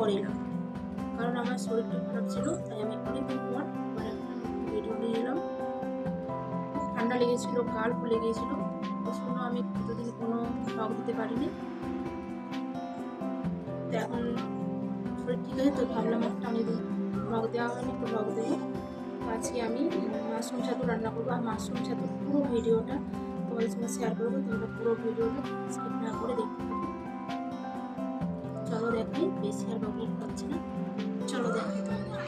পরে এলাম, কারণ আমার শরীরটা খারাপ ছিল, তাই আমি অনেকদিন পর ভিডিও নিয়ে এলাম। ঠান্ডা লেগেছিল, গাল ফুলে গিয়েছিল, ওই জন্য আমি এতদিন কোনো ব্লগ দিতে পারিনি। তো এখন শরীর ঠিক আছে, তো ভাবলাম একটা অনেকদিন ব্লগ দেওয়া হয়নি, তো ব্লগ দেবো। আজকে আমি মাশরুম ছাতু রান্না করবো, আর মাশরুম ছাতু পুরো ভিডিওটা তোমাদের সঙ্গে শেয়ার করবো। তোমরা পুরো ভিডিওটা স্কিপ না করে দেখতে পাবো। চলো দেখাই, বেশি আর বকবক করছি না, চলো দেখাই তোমাদের।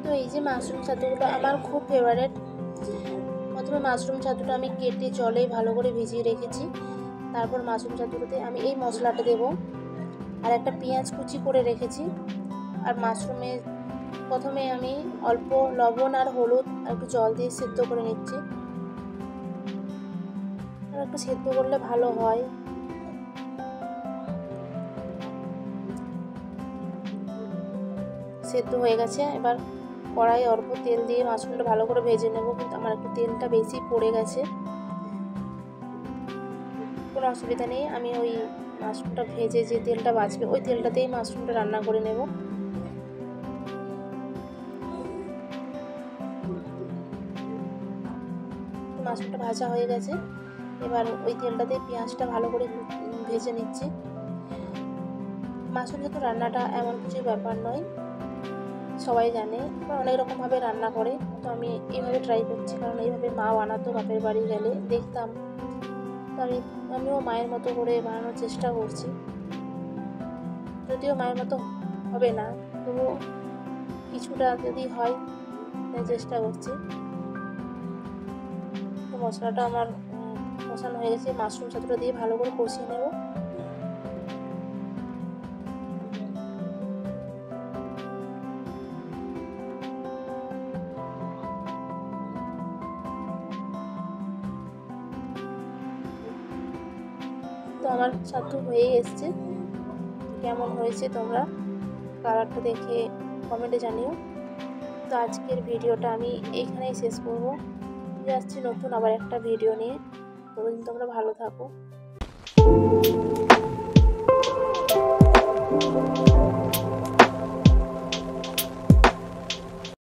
তো এই যে মাশরুম ছাতুগুলো আমার খুব ফেভারিট। প্রথমে মাশরুম ছাতুটা আমি কেটে জলে ভালো করে ভিজিয়ে রেখেছি। তারপর মাশরুম ছাতুটাতে আমি এই মশলাটা দেবো, আর একটা পেঁয়াজ কুচি করে রেখেছি। আর মাশরুমে প্রথমে আমি অল্প লবণ আর হলুদ আর একটু জল দিয়ে সেদ্ধ করে নিচ্ছি। আর একটু সেদ্ধ করলে ভালো হয়। সেদ্ধ হয়ে গেছে, এবার কড়াই অল্প তেল দিয়ে মাশরুমটা ভালো করে ভেজে নেব, কিন্তু আমার একটু তেলটা বেশি পড়ে গেছে। কোনো অসুবিধা নেই, আমি ওই মাশরুমটা ভেজে যে তেলটা বাঁচবে ওই তেলটাতেই মাশরুমটা রান্না করে নেব। মাশরুমটা ভাজা হয়ে গেছে, এবার ওই তেলটাতে পেঁয়াজটা ভালো করে ভেজে নিচ্ছি। মাশরুম ছাতু রান্নাটা এমন কিছু ব্যাপার নয়, সবাই জানে, অনেক রকমভাবে রান্না করে। তো আমি এইভাবে ট্রাই করছি, কারণ এইভাবে মা বানাতো বাপের বাড়ি গেলে দেখতাম। তো আমিও মায়ের মতো করে বানানোর চেষ্টা করছি, যদিও মায়ের মতো হবে না, তবুও কিছুটা যদি হয় চেষ্টা করছি। তো মশলাটা আমার কষানো হয়ে গেছে, মাশরুম ছাতুটা দিয়ে ভালো করে কষিয়ে নেব। তো আমার ছাতু হয়ে এসছে, কেমন হয়েছে তোমরা কালারটা দেখে কমেন্টে জানিও। তো আজকের ভিডিওটা আমি এইখানেই শেষ করব। যাচ্ছি নতুন আবার একটা ভিডিও নিয়ে, ততদিন তোমরা ভালো থাকো।